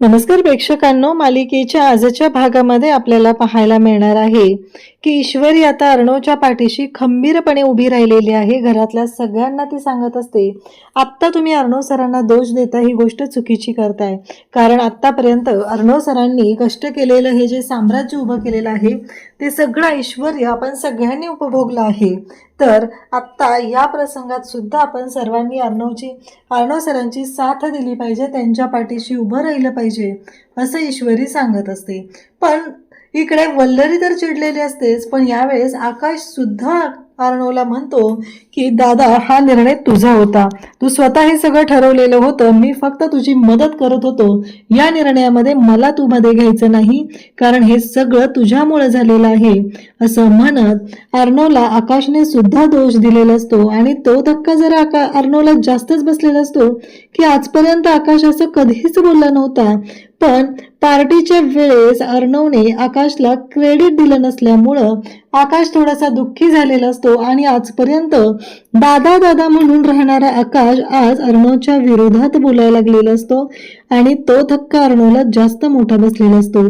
नमस्कार प्रेक्षकांनो, मालिकेच्या आजच्या भागामध्ये आपल्याला पाहायला मिळणार आहे की ईश्वरी आता अर्णवच्या पाठीशी खंबीरपणे उभी राहिलेली आहे. घरातल्या सगळ्यांना ती सांगत असते, आत्ता तुम्ही अर्णव सरांना दोष देता ही गोष्ट चुकीची करताय. कारण आत्तापर्यंत अर्णव सरांनी कष्ट केलेलं हे जे साम्राज्य उभं केलेलं आहे ते सगळं ऐश्वर्य आपण सगळ्यांनी उपभोगलं आहे. तर आत्ता या प्रसंगात सुद्धा आपण सर्वांनी अर्णव सरांची साथ दिली पाहिजे, त्यांच्या पाठीशी उभं राहिलं पाहिजे असं ईश्वरी सांगत असते. पण इकडे वल्लरी तर चिडलेली असतेच, पण यावेळेस आकाश सुद्धा अर्णवला म्हणतो की दादा, हा निर्णय तुझा होता, तू स्वतः हे सगळं ठरवलेलं होतं, मी फक्त तुझी मदत करत होतो. या निर्णयामध्ये मला तू मध्ये घ्यायचं नाही, कारण हे सगळं तुझ्यामुळे झालेलं आहे असं म्हणत अर्णवला आकाशने सुद्धा दोष दिलेला असतो. आणि तो धक्का जरा अर्णवला जास्तच बसलेला असतो की आजपर्यंत आकाश असं कधीच बोलला नव्हता. पण पार्टीच्या वेळेस अर्णवने आकाशला क्रेडिट दिलं नसल्यामुळं आकाश थोडासा दुःखी झालेला असतो. आणि आजपर्यंत दादा दादा म्हणून राहणारा आकाश आज अर्णवच्या विरोधात बोलायला लागलेला असतो आणि तो धक्का अर्णवला जास्त मोठा बसलेला असतो.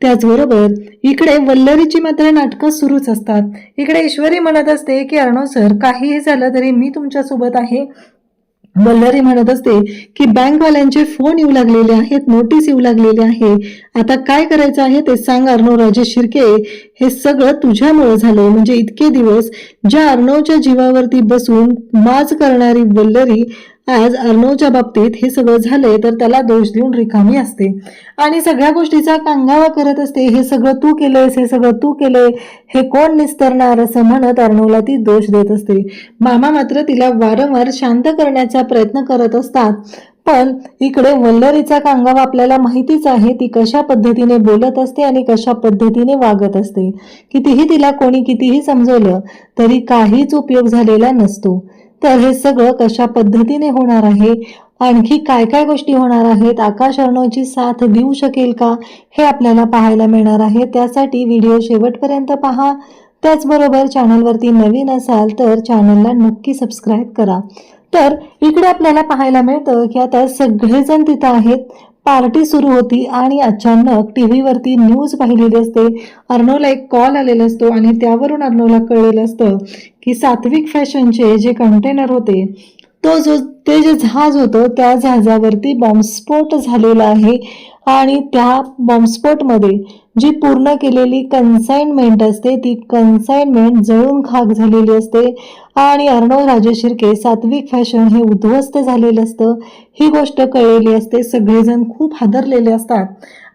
त्याचबरोबर इकडे वल्लरीची मात्र नाटकं सुरूच असतात. इकडे ईश्वरी म्हणत असते की अर्णव सर, काहीही झालं तरी मी तुमच्या सोबत आहे. वल्लरी म्हणत असते की बँकवाल्यांचे फोन येऊ लागलेले आहेत, नोटीस येऊ लागलेले आहे, आता काय करायचं आहे ते सांग अर्णव राजे शिर्के. हे सगळं तुझ्यामुळे झालं. म्हणजे इतके दिवस ज्या अर्णवच्या जीवावरती बसून माज करणारी वल्लरी आज अर्णवच्या बाबतीत हे सगळं झालंय तर त्याला दोष देऊन रिकामी असते आणि सगळ्या गोष्टीचा कांगावा करत असते. हे सगळं तू केलंयस, हे सगळं तू केलंय, हे कोण निस्तरणार असं म्हणत अर्णवला ती दोष देत असते. मामा मात्र तिला वारंवार शांत करण्याचा प्रयत्न करत असतात. पण इकडे वल्लरीचा कांगावा आपल्याला माहितीच आहे, ती कशा पद्धतीने बोलत असते आणि कशा पद्धतीने वागत असते. कितीही तिला कोणी कितीही समजवलं तरी काहीच उपयोग झालेला नसतो. तर हे सगळं कशा पद्धतीने होणार आहे, आणखी काय काय गोष्टी होणार आहेत, आकाश अर्णवची साथ देऊ शकेल का, हे आपल्याला पाहायला मिळणार आहे. त्यासाठी व्हिडिओ शेवटपर्यंत पहा. त्याचबरोबर चॅनलवरती नवीन असाल तर चॅनलला नक्की सबस्क्राईब करा. तर इकडे आपल्याला पाहायला मिळतं की आता सगळेजण तिथं आहेत. पार्टी सुरू होती आणि अचानक टीव्हीवरती न्यूज पाहिलेली असते. अर्णवला एक कॉल आलेला असतो आणि त्यावरून अर्णवला कळलेलं असतं की सात्विक फॅशनचे जे कंटेनर होते ते जे जहाज होतं त्या जहाजावरती बॉम्बस्फोट झालेला आहे. आणि त्या बॉम्बस्फोटमध्ये जी पूर्ण केलेली कन्साइनमेंट असते ती कन्साइनमेंट जळून खाक झालेली असते आणि अर्णव राजे शिर्के सात्विक फॅशन हे उद्ध्वस्त झालेलं असतं. ही गोष्ट कळलेली असते. सगळेजण खूप हादरलेले असतात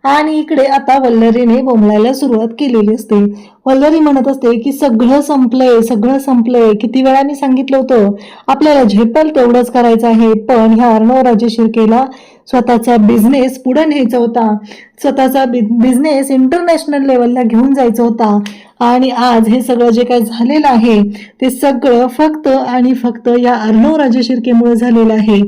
आणि इकडे आता वल्लरीने बोंबलायला सुरुवात केलेली असते. वल्लरी म्हणत असते की सगळं संपलंय, सगळं संपलंय, किती वेळा मी सांगितलं होतं आपल्याला झेपल तेवढंच करायचं आहे. पण ह्या अर्णव राजे शिर्केला स्वतःचा बिझनेस पुढे न्यायचा होता, स्वतःचा बिझनेस इंटरनॅशनल लेवलला घेऊन जायचा होता. आणि आज हे सगळं जे काही झालेलं आहे ते सगळं फक्त आणि फक्त या अर्णव राजे शिर्केमुळे झालेलं आहे.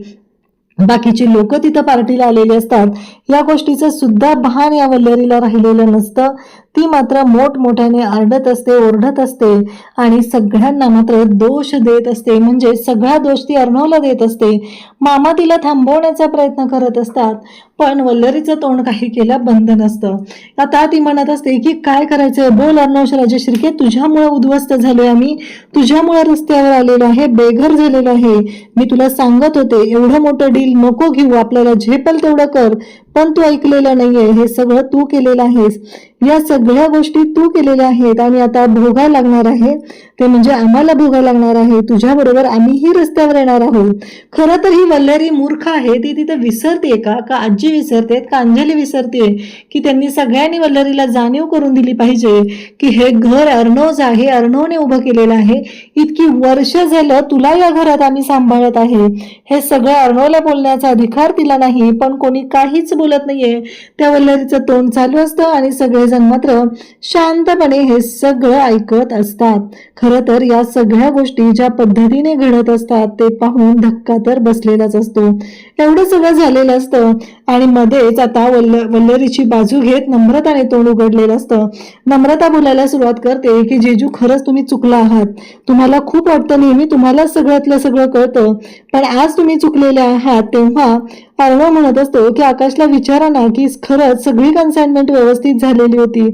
बाकीची लोक तिथं पार्टीला आलेली असतात, या गोष्टीचं सुद्धा भान या वल्लरीला राहिलेलं नसतं. ती मात्र मोठमोठ्याने आरडत असते, ओरडत असते आणि सगळ्यांना मात्र दोष देत असते. म्हणजे सगळा दोष ती अर्णवला देत असते. मामा तिला थांबवण्याचा प्रयत्न करत असतात पण वल्लरीचं तोंड काही केलं बंद नसतं. आता ती म्हणत असते की काय करायचंय बोल अर्णव राजे शिर्के, तुझ्यामुळे उद्ध्वस्त झालोय आम्ही, तुझ्यामुळे रस्त्यावर आलेलो आहे, बेघर झालेलो आहे. मी तुला सांगत होते एवढं मोठं डील नको घेऊ, आपल्याला झेपल तेवढं कर, पण तू ऐकलेलं नाहीये. हे सगळं तू केलेलं आहेस, या सगळ्या गोष्टी तू केलेल्या आहेत आणि आता भोगायला लागणार आहे, ते म्हणजे आम्हाला भोगायला लागणार आहे. तुझ्याबरोबर आम्हीही रस्त्यावर येणार आहोत. खरं तर ही वल्लरी मूर्ख आहे. ती तिथे विसरते का आजी विसरतेत का अंजली विसरते की त्यांनी सगळ्यांनी वल्लरीला जाणीव करून दिली पाहिजे की हे घर अर्णवच आहे, अर्णवने उभं केलेलं आहे. इतकी वर्ष झालं तुला या घरात आम्ही सांभाळत आहे. हे सगळं अर्णवला बोलण्याचा अधिकार तिला नाही, पण कोणी काहीच बोलत नाहीये. त्या वल्लरीचं तोंड चालू असतं आणि सगळेजण मात्र शांतपणे हे सगळं ऐकत असतात. खरं तर या सगळ्या गोष्टी ज्या पद्धतीने घडत असतात ते पाहून धक्का तर बसलेलाच असतो. एवढं सगळं झालेलं असतं आणि मध्येच आता वल्लरीची बाजू घेत नम्रताने तोंड उघडलेलं असतं. नम्रता बोलायला सुरुवात करते की जेजू, खरंच तुम्ही चुकला आहात. तुम्हाला खूप वाटतं नेहमी तुम्हाला सगळ्यातलं सगळं कळतं, पण आज तुम्ही चुकलेले आहात. तेव्हा अर्णव म्हणत असतो की आकाशला विचारा ना की खरंच सगळी कन्साइनमेंट व्यवस्थित झालेली होती,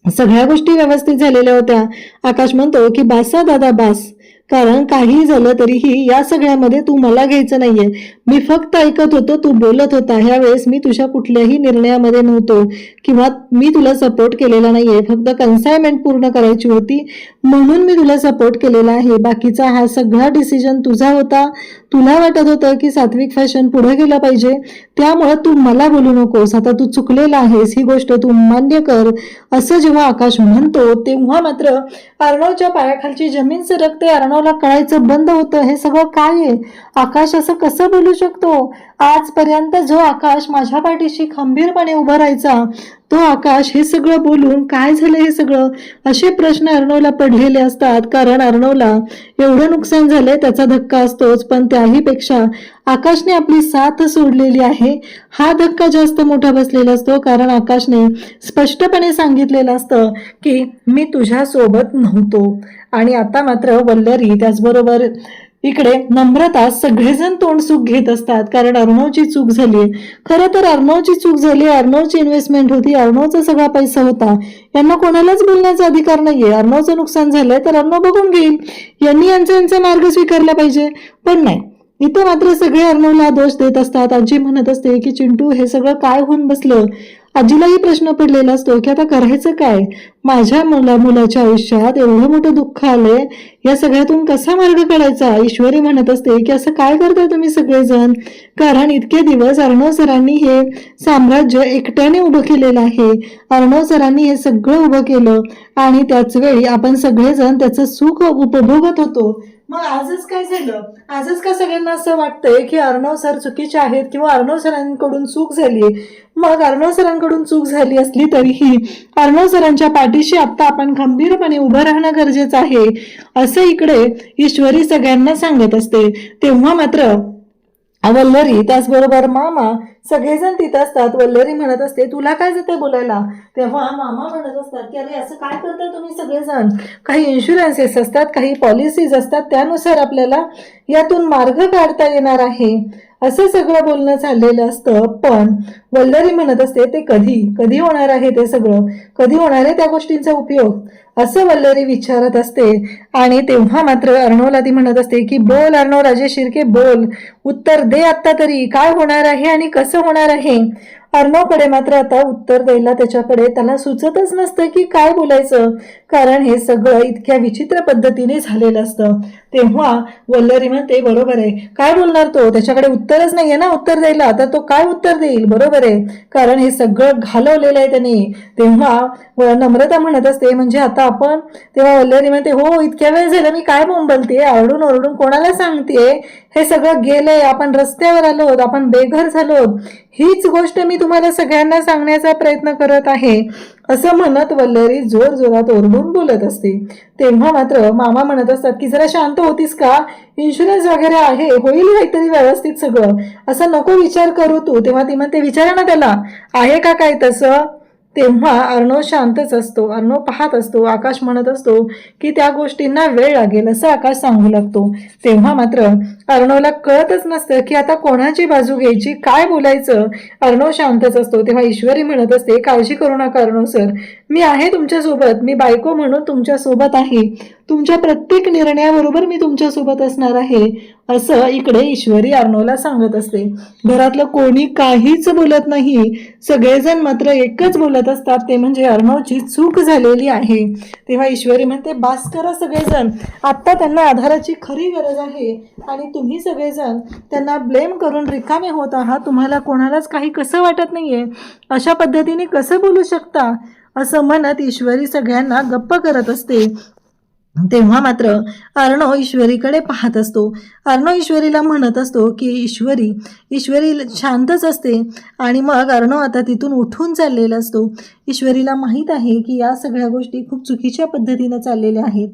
सगळ्या गोष्टी व्यवस्थित झालेल्या होत्या. आकाश म्हणतो की बासा दादा बास, कारण काही झालं तरीही या सगळ्यामध्ये तू मला घ्यायचं नाहीये. मी फक्त ऐकत होतो, तू बोलत होता. ह्यावेळेस मी तुझ्या कुठल्याही निर्णयामध्ये नव्हतो किंवा मी तुला सपोर्ट केलेला नाहीये. फक्त कन्साइनमेंट पूर्ण करायची होती म्हणून मी तुला सपोर्ट केलेला आहे. बाकीचा हा सगळा डिसिजन तुझा होता. तुला वाटत होतं की सात्विक फॅशन पुढे गेला पाहिजे, त्यामुळे तू मला बोलू नकोस. आता तू चुकलेला आहेस, ही गोष्ट तू मान्य कर. असं जेव्हा आकाश म्हणतो तेव्हा मात्र अर्णवच्या पायाखालची जमीन सरकते. अर्णवला कळायचं बंद होतं, हे सगळं काय आहे? आकाश असं कसं बोलू शकतो? आजपर्यंत जो आकाश माझ्या पाठीशी खंबीरपणे उभा राहायचा, तो आकाश हे सगळं बोलून काय झालं हे सगळं? असे प्रश्न अर्णवला पडलेले असतात. कारण अर्णवला एवढं नुकसान झालंय त्याचा धक्का असतोच, पण त्याही पेक्षा आकाशने आपली साथ सोडलेली आहे हा धक्का जास्त मोठा बसलेला असतो. कारण आकाशने स्पष्टपणे सांगितलेलं असतं की मी तुझ्या सोबत नव्हतो. आणि आता मात्र वल्लरी त्याचबरोबर इकडे नम्रता सगळेजण तोंडसुख घेत असतात, कारण अर्णवची चूक झाली. खरं तर अर्णवची चूक झाली, अर्णवची इन्व्हेस्टमेंट होती, अर्णवचा सगळा पैसा होता. यांना कोणालाच बोलण्याचा अधिकार नाहीये. अर्णवचं नुकसान झालंय तर अर्णव बघून घेईल, यांनी यांचा मार्ग स्वीकारला पाहिजे. पण नाही, इथं मात्र सगळे अर्णवला दोष देत असतात. आजी म्हणत असते की चिंटू, हे सगळं काय होऊन बसलं? आजीलाही प्रश्न पडलेला असतो की आता करायचं काय? माझ्या मुलाच्या आयुष्यात एवढं मोठं दुःख आलंय, या सगळ्यातून कसा मार्ग काढायचा? ईश्वरी म्हणत असते की असं काय करताय तुम्ही सगळेजण? कारण इतके दिवस अर्णव सरांनी हे साम्राज्य एकट्याने उभं केलेलं आहे. अर्णव सरांनी हे सगळं उभं केलं आणि त्याच वेळी आपण सगळेजण त्याचं सुख उपभोगत होतो. मग आजच काय झालं? आजच का सगळ्यांना असं वाटतंय की अर्णव सर चुकीचे आहेत किंवा अर्णव सरांकडून चूक झाली? मग अर्णव सरांकडून चूक झाली असली तरीही अर्णव सरांच्या पाठीशी आता आपण खंबीरपणे उभं राहणं गरजेचं आहे, असं इकडे ईश्वरी सगळ्यांना सांगत असते. तेव्हा मात्र वल्लरी त्याचबरोबर मामा सगळेजण तिथं असतात. वल्लरी म्हणत असते तुला काय जाते बोलायला? तेव्हा मामा म्हणत असतात की अरे असं काय करताय तुम्ही सगळेजण? काही इन्शुरन्सेस असतात, काही पॉलिसीज असतात, त्यानुसार आपल्याला यातून मार्ग काढता येणार आहे, असं सगळं बोलणं चाललेलं असतं. पण वल्लरी म्हणत असते ते कधी होणार आहे? ते सगळं कधी होणार आहे? त्या गोष्टींचा उपयोग, असं वल्लरी विचारत असते. आणि तेव्हा मात्र अर्णवला ती म्हणत असते की बोल अर्णव राजे शिर्के, बोल, उत्तर दे आता तरी, काय होणार आहे आणि कसं होणार आहे? अर्णवकडे मात्र आता उत्तर द्यायला त्याला सुचतच नसतं की काय बोलायचं, कारण हे सगळं इतक्या विचित्र पद्धतीने झालेलं असतं. तेव्हा वल्लरी म्हणते बरोबर आहे, काय बोलणार तो? त्याच्याकडे उत्तरच नाहीये ना उत्तर द्यायला, तर तो काय उत्तर देईल? बरोबर आहे, कारण हे सगळं घालवलेलं आहे त्याने. तेव्हा नम्रता म्हणत असते म्हणजे आता आपण, तेव्हा वल्लरी म्हणते हो इतक्या वेळ झाला मी काय बोंबलते, आरडून ओरडून कोणाला सांगते? हे सगळं गेलंय, आपण रस्त्यावर आलोत, आपण बेघर झालोत, हीच गोष्ट मी तुम्हाला सगळ्यांना सांगण्याचा प्रयत्न करत आहे, असं म्हणत वल्लरी जोर जोरात ओरडून बोलत असते. तेव्हा मात्र मामा म्हणत असतात की जरा शांत होतीस का? इन्शुरन्स वगैरे आहे, होईल काहीतरी व्यवस्थित सगळं, असं नको विचार करू तू. तेव्हा ती म्हणते विचारा ना त्याला, आहे का काय तसं? तेव्हा अर्णव शांतच असतो. अर्णव पाहत असतो. आकाश म्हणत असतो की त्या गोष्टींना वेळ लागेल, असं आकाश सांगू लागतो. तेव्हा मात्र अर्णवला कळतच नसतं की आता कोणाची बाजू घ्यायची, काय बोलायचं. अर्णव शांतच असतो. तेव्हा ईश्वरी म्हणत असते काळजी करू नका अर्णव सर, मी आहे तुमच्या सोबत, मी बायको म्हणून तुमच्या सोबत आहे, तुमच्या प्रत्येक निर्णयाबरोबर मी तुमच्या सोबत असणार आहे, असं इकडे ईश्वरी अर्णवला सांगत असते. घरातलं कोणी काहीच बोलत नाही, सगळेजण मात्र एकच बोलत असतात, ते म्हणजे अर्णवची चूक झालेली आहे. तेव्हा ईश्वरी म्हणते बास करा सगळेजण, आता त्यांना आधाराची खरी गरज आहे आणि तुम्ही सगळेजण त्यांना ब्लेम करून रिकामे होत आहात. तुम्हाला कोणालाच काही कसं वाटत नाहीये, अशा पद्धतीने कसं बोलू शकता, असं म्हणत ईश्वरी सगळ्यांना गप्प करत असते. तेव्हा मात्र अर्णव ईश्वरीकडे पाहत असतो. अर्णव ईश्वरीला म्हणत असतो की ईश्वरी शांतच असते. आणि मग अर्णव आता तिथून उठून चाललेला असतो. ईश्वरीला माहीत आहे की या सगळ्या गोष्टी खूप चुकीच्या पद्धतीनं चाललेल्या आहेत.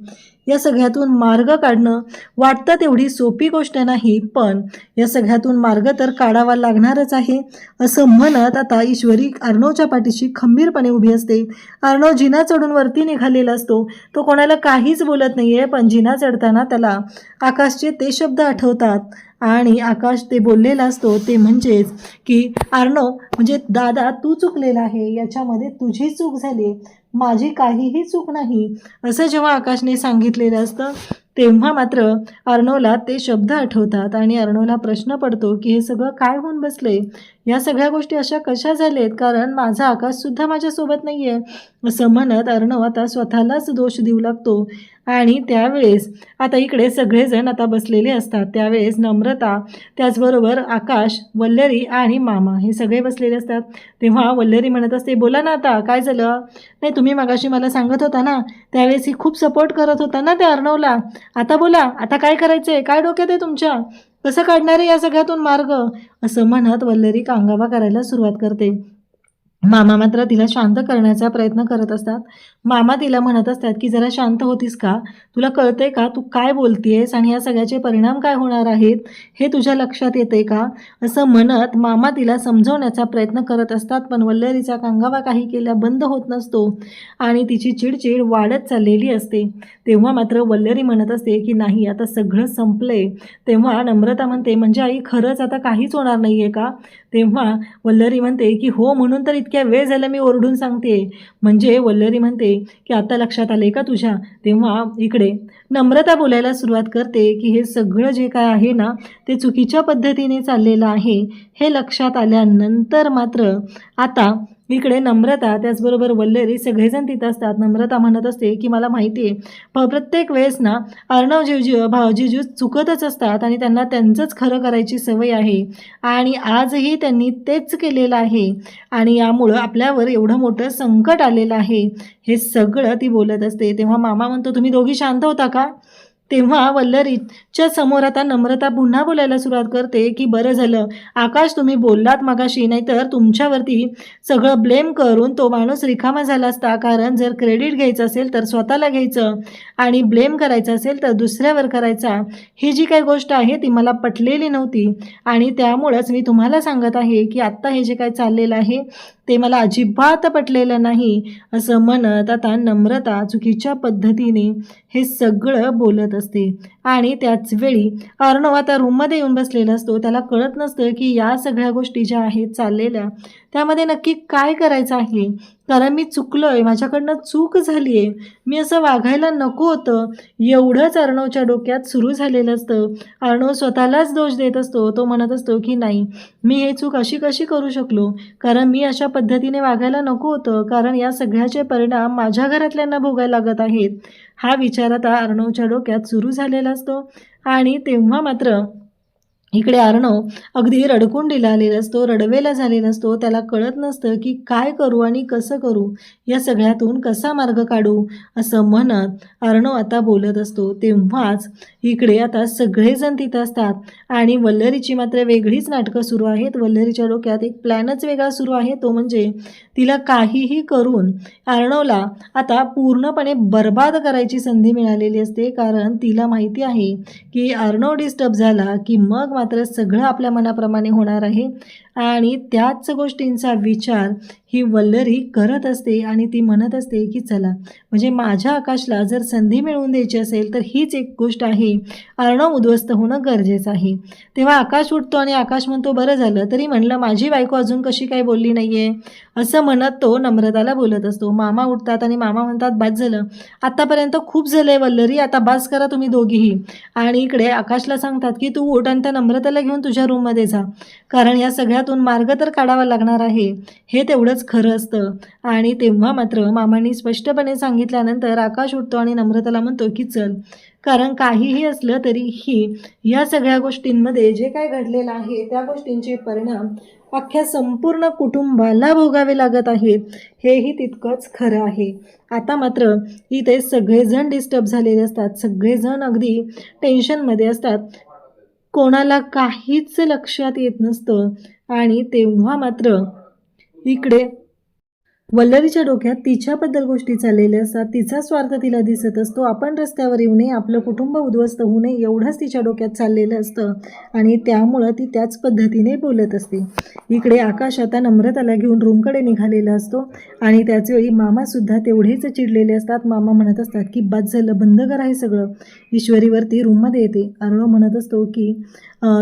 या सगळ्यातून मार्ग काढणं वाटतं तेवढी सोपी गोष्ट नाही, पण या सगळ्यातून मार्ग तर काढावा लागणारच आहे असं म्हणत आता ईश्वरी अर्णवच्या पाठीशी खंबीरपणे उभी असते. अर्णव जिना चढून वरती निघालेला असतो. तो कोणाला काहीच बोलत नाहीये, पण जिना चढताना त्याला आकाशचे ते शब्द आठवतात आणि आकाश ते बोललेला असतो ते म्हणजेच की अर्णव म्हणजे दादा तू चुकलेला आहे, याच्यामध्ये तुझी चूक झाली, माझी काहीही चूक नाही असं जेव्हा आकाशने सांगितलेलं असतं तेव्हा मात्र अर्णवला ते शब्द आठवतात आणि अर्णवला प्रश्न पडतो की हे सगळं काय होऊन बसले, या सगळ्या गोष्टी अशा कशा झालेत, कारण माझा आकाशसुद्धा माझ्यासोबत नाही आहे असं म्हणत अर्णव आता स्वतःलाच दोष देऊ लागतो. आणि त्यावेळेस आता इकडे सगळेजण आता बसलेले असतात. त्यावेळेस नम्रता, त्याचबरोबर आकाश, वल्लरी आणि मामा हे सगळे बसलेले असतात. तेव्हा वल्लरी म्हणत असते, बोला ना आता काय झालं, नाही तुम्ही मगाशी मला सांगत होता ना त्यावेळेस ही खूप सपोर्ट करत होता ना त्या अर्णवला, आता बोला आता काय करायचं आहे, काय डोक्यात आहे तुमच्या, कसं काढणार आहे या सगळ्यातून मार्ग असं म्हणत वल्लरी कांगावा करायला सुरुवात करते. मामा मात्र तिला शांत करण्याचा प्रयत्न करत असतात. मामा तिला म्हणत असतात की जरा शांत होतीस का, तुला कळतंय का तू काय बोलतेयस आणि या सगळ्याचे परिणाम काय होणार आहेत हे तुझ्या लक्षात येते का, असं म्हणत मामा तिला समजवण्याचा प्रयत्न करत असतात. पण वल्लरीचा कांगावा काही केल्या बंद होत नसतो आणि तिची चिडचिड वाढत चाललेली असते. तेव्हा मात्र वल्लरी म्हणत असते की नाही आता सगळं संपलंय. तेव्हा नम्रता म्हणते, म्हणजे आई खरंच आता काहीच होणार नाही आहे का. तेव्हा वल्लरी म्हणते की हो, म्हणून तर इतक्या वेळ झाला मी ओरडून सांगते. म्हणजे वल्लरी म्हणते की आता लक्षात आले का तुझ्या. तेव्हा इकडे नम्रता बोलायला सुरुवात करते की हे सगळं जे काय आहे ना ते चुकीच्या पद्धतीने चाललेलं आहे हे लक्षात आल्यानंतर मात्र आता इकडे नम्रता त्याचबरोबर वल्लरी सगळेजण तिथं असतात. नम्रता म्हणत असते की मला माहिती आहे प्रत्येक वेळेस ना अर्णव जिजू चुकतच असतात आणि त्यांना त्यांचंच खरं करायची सवय आहे आणि आजही त्यांनी तेच केलेलं आहे आणि यामुळं आपल्यावर एवढं मोठं संकट आलेलं आहे, हे सगळं ती बोलत असते. तेव्हा मामा म्हणतो तुम्ही दोघी शांत होता का. तेव्हा वल्लरीच्या समोर आता नम्रता पुन्हा बोलायला सुरुवात करते की बरं झालं आकाश तुम्ही बोललात मगाशी, नाहीतर तुमच्यावरती सगळं ब्लेम करून तो माणूस रिकामा झाला असता. कारण जर क्रेडिट घ्यायचं असेल तर स्वतःला घ्यायचं आणि ब्लेम करायचं असेल तर दुसऱ्यावर करायचा, ही जी काही गोष्ट आहे ती मला पटलेली नव्हती आणि त्यामुळंच मी तुम्हाला सांगत आहे की आत्ता हे जे काय चाललेलं आहे ते मला अजिबात पटलेलं नाही असं म्हणत आता नम्रता चुकीच्या पद्धतीने हे सगळं बोलत असते. आणि त्याच वेळी अर्णव आता रूममध्ये येऊन बसलेला असतो. त्याला कळत नसतं की या सगळ्या गोष्टी ज्या आहेत चाललेल्या त्यामध्ये नक्की काय करायचं आहे, कारण मी चुकलो आहे, माझ्याकडनं चूक झाली आहे, मी असं वागायला नको होतं, एवढंच अर्णवच्या डोक्यात सुरू झालेलं असतं. अर्णव स्वतःलाच दोष देत असतो. तो म्हणत असतो की नाही मी हे चूक अशी कशी करू शकलो, कारण मी अशा पद्धतीने वागायला नको होतं, कारण या सगळ्याचे परिणाम माझ्या घरातल्यांना भोगायला लागत आहेत, हा विचार आता अर्णवच्या डोक्यात सुरू झालेला असतो. आणि तेव्हा मात्र इकडे अर्णव अगदी रडकुंडीला आलेला असतो, रडवेला झालेला असतो. त्याला कळत नसतं की काय करू आणि कसं करू, या सगळ्यातून कसा मार्ग काढू असं म्हणत अर्णव आता बोलत असतो. तेव्हाच इकडे आता सगळेजण तिथं असतात आणि वल्लरीची मात्र वेगळीच नाटकं सुरू आहेत. वल्लरीच्या डोक्यात एक प्लॅनच वेगळा सुरू आहे, तो म्हणजे तिला काहीही करून अर्णवला आता पूर्णपणे बर्बाद करायची संधी मिळालेली असते. कारण तिला माहिती आहे की अर्णव डिस्टर्ब झाला की मग मात्र सगळं आपल्या मनाप्रमाणे होणार आहे आणि त्याच गोष्टींचा विचार ही वल्लरी करत असते आणि ती म्हणत असते की चला म्हणजे माझ्या आकाशला जर संधी मिळवून द्यायची असेल तर हीच एक गोष्ट आहे, अर्णव उद्ध्वस्त होणं गरजेचं आहे. तेव्हा आकाश उठतो आणि आकाश म्हणतो बरं झालं तरी म्हणलं माझी बायको अजून कशी काही बोलली नाही आहे असं म्हणत तो नम्रताला बोलत असतो. मामा उठतात आणि मामा म्हणतात बास झालं, आत्तापर्यंत खूप झालं आहे वल्लरी, आता बास करा तुम्ही दोघीही. आणि इकडे आकाशला सांगतात की तू उठ आणि त्या नम्रताला घेऊन तुझ्या रूममध्ये जा, कारण या सगळ्यातून मार्ग तर काढावा लागणार आहे, हे तेवढंच खरं असतं. आणि तेव्हा मात्र मामांनी स्पष्टपणे सांगितल्यानंतर आकाश उठतो आणि नम्रताला म्हणतो की चल, कारण काहीही असलं तरीही या सगळ्या गोष्टींमध्ये जे काय घडलेलं आहे त्या गोष्टींचे परिणाम अख्ख्या संपूर्ण कुटुंबाला भोगावे लागत आहेत, हेही तितकंच खरं आहे. आता मात्र इथे सगळेजण डिस्टर्ब झालेले असतात, सगळेजण अगदी टेन्शनमध्ये असतात, कोणाला काहीच लक्षात येत नसतं. आणि तेव्हा मात्र इकडे वल्लरीच्या डोक्यात तिच्याबद्दल गोष्टी चाललेल्या असतात, तिचा स्वार्थ तिला दिसत असतो. आपण रस्त्यावर येऊ नये, आपलं कुटुंब उद्ध्वस्त होऊ नये एवढंच तिच्या डोक्यात चाललेलं असतं आणि त्यामुळं ती त्याच पद्धतीने बोलत असते. इकडे आकाश आता नम्रताला घेऊन रूमकडे निघालेला असतो आणि त्याचवेळी मामासुद्धा तेवढेच चिडलेले असतात. मामा म्हणत असतात की बस झालं, बंद करा हे सगळं. ईश्वरीवरती रूममध्ये येते. अर्णव म्हणत असतो की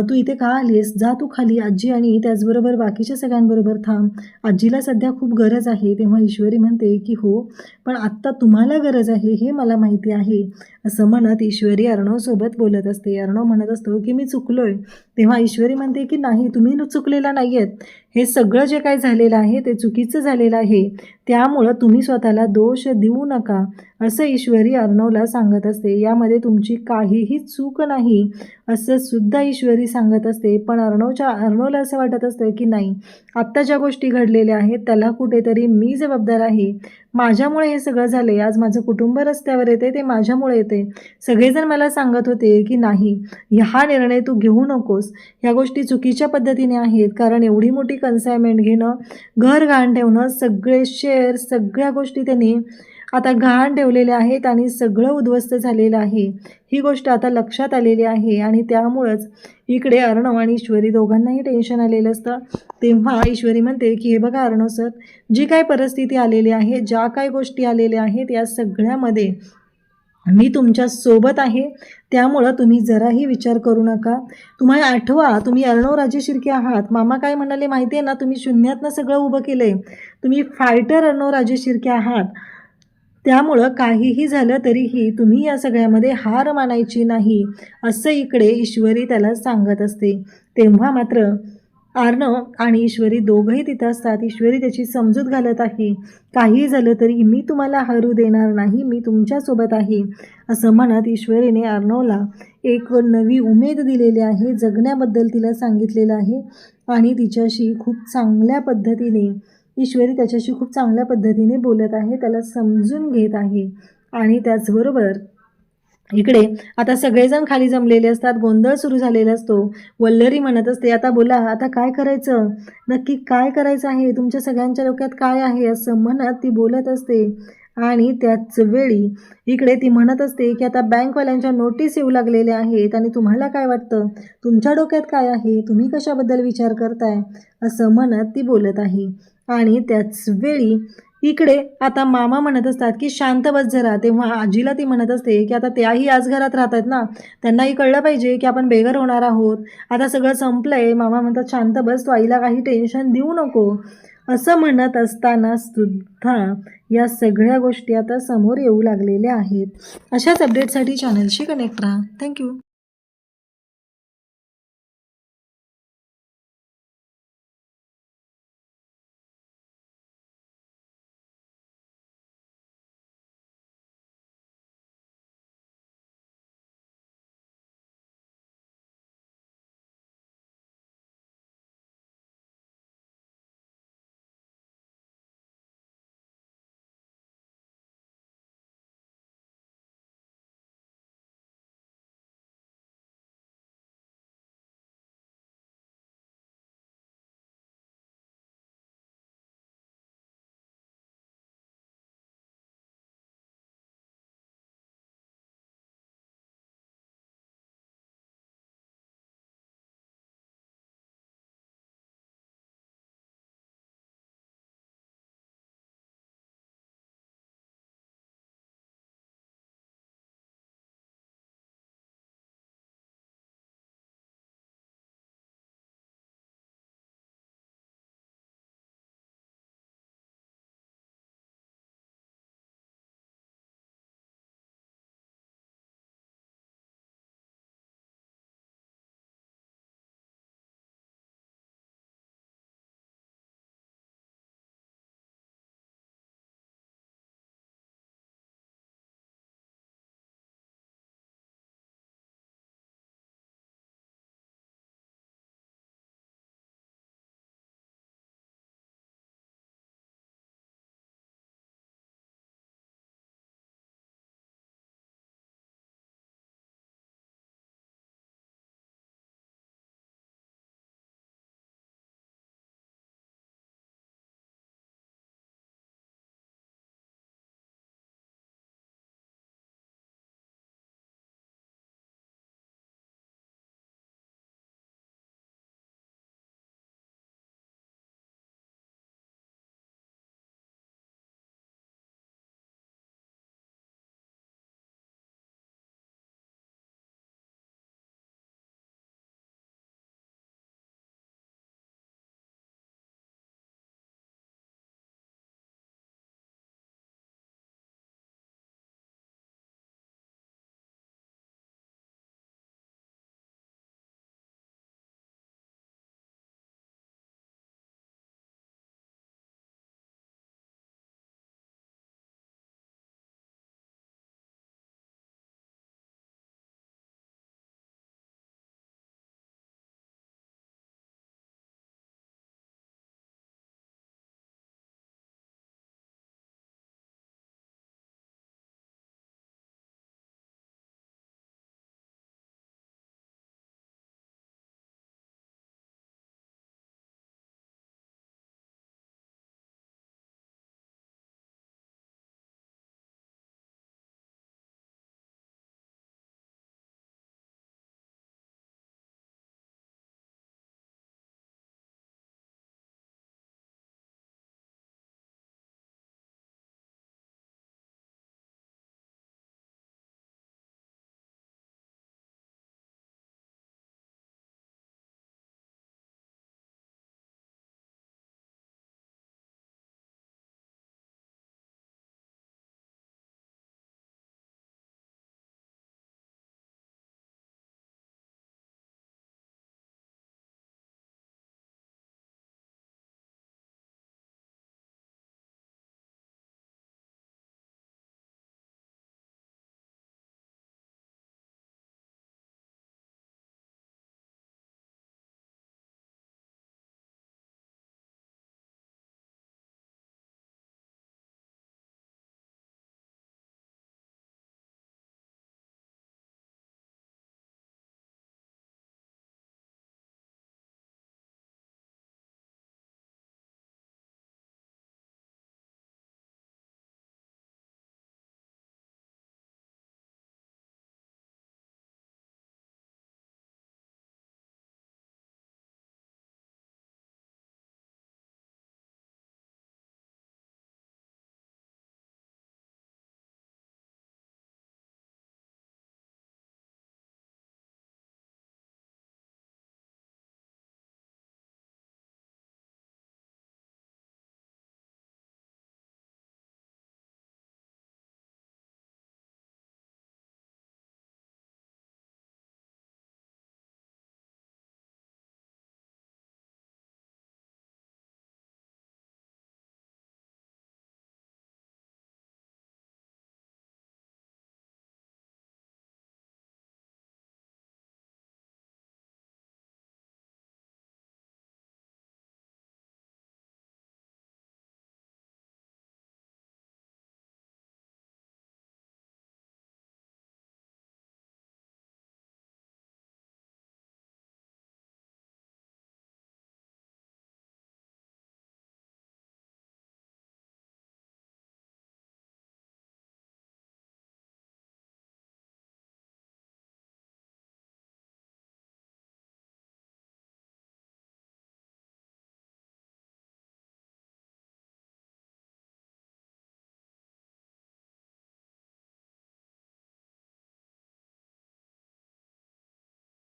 तू इथे का आलीस, जा तू खाली, आजी आणि त्याचबरोबर बाकीच्या सगळ्यांबरोबर थांब, आजीला सध्या खूप गरज आहे. तेव्हा ईश्वरी म्हणते की हो, पण आत्ता तुम्हाला गरज आहे हे मला माहिती आहे. असं म्हणत ईश्वरी अर्णवसोबत बोलत असते. अर्णव म्हणत असतो की मी चुकलोय. तेव्हा ईश्वरी म्हणते की नाही, तुम्ही चुकलेला नाही आहेत, हे सगळं जे काही झालेलं आहे ते चुकीचं झालेलं आहे, त्यामुळं तुम्ही स्वतःला दोष देऊ नका असं ईश्वरी अर्णवला सांगत असते. यामध्ये तुमची काहीही चूक नाही असं सुद्धा ईश्वरी सांगत असते. पण अर्णवला असं वाटत असतं की नाही, आत्ता ज्या गोष्टी घडलेल्या आहेत त्याला कुठेतरी मी जबाबदार आहे. माझ्यामुळे हे सगळं झाले. आज माझं कुटुंब रस्त्यावर येते ते माझ्यामुळे येते. सगळेजण मला सांगत होते की नाही, हा निर्णय तू घेऊ नकोस, ह्या गोष्टी चुकीच्या पद्धतीने आहेत. कारण एवढी मोठी कन्सायनमेंट घेणं, घर गहाण ठेवणं, सगळे शेअर, सगळ्या गोष्टी त्यांनी आता गहाण ठेवलेल्या आहेत आणि सगळं उद्ध्वस्त झालेलं आहे. ही गोष्ट आता लक्षात आलेली आहे आणि त्यामुळंच इकडे अर्णव आणि ईश्वरी दोघांनाही टेन्शन आलेलं असतं. तेव्हा ईश्वरी म्हणते की हे बघा अर्णव सर, जी काय परिस्थिती आलेली आहे, ज्या काय गोष्टी आलेल्या आहेत, या सगळ्यामध्ये मी तुमच्या सोबत आहे. त्यामुळं तुम्ही जराही विचार करू नका. तुम्हाला आठवा, तुम्ही अर्णवराजे शिर्के आहात. मामा काय म्हणाले माहिती आहे ना, तुम्ही शून्यातनं सगळं उभं केलं आहे. तुम्ही फायटर अर्णवराजे शिर्के आहात. त्यामुळं काहीही झालं तरीही तुम्ही या सगळ्यामध्ये हार मानायची नाही असं इकडे ईश्वरी त्याला सांगत असते. तेव्हा मात्र अर्णव आणि ईश्वरी दोघंही तिथं असतात. ईश्वरी त्याची समजूत घालत आहे. काही झालं तरी मी तुम्हाला हरू देणार नाही, मी तुमच्यासोबत आहे असं म्हणत ईश्वरीने अर्णवला एक नवी उमेद दिलेली आहे. जगण्याबद्दल तिला सांगितलेलं आहे आणि तिच्याशी खूप चांगल्या पद्धतीने ईश्वरी त्याच्याशी खूप चांगल्या पद्धतीने बोलत आहे, त्याला समजून घेत आहे. आणि त्याचबरोबर इकडे आता सगळेजण खाली जमलेले असतात. गोंधळ सुरू झालेला असतो. वल्लरी म्हणत असते, आता बोला, आता काय करायचं, नक्की काय करायचं आहे, तुमच्या सगळ्यांच्या डोक्यात काय आहे असं म्हणत ती बोलत असते. आणि त्याच वेळी इकडे ती म्हणत असते की आता बँकवाल्यांच्या नोटीस येऊ लागलेल्या आहेत आणि तुम्हाला काय वाटतं, तुमच्या डोक्यात काय आहे, तुम्ही कशाबद्दल विचार करताय असं म्हणत ती बोलत आहे. आणि त्याच वेळी इकडे आता मामा म्हणत असतात की शांत बस जरा. तेव्हा आजीला ती म्हणत असते की आता त्याही आज घरात राहतात ना, त्यांनाही कळलं पाहिजे की आपण बेघर होणार आहोत, आता सगळं संपलं आहे. मामा म्हणतात शांत बस, तू आईला काही टेन्शन देऊ नको असं म्हणत असताना सुद्धा या सगळ्या गोष्टी आता समोर येऊ लागलेल्या आहेत. अशाच अपडेटसाठी चॅनलशी कनेक्ट राहा. थँक्यू.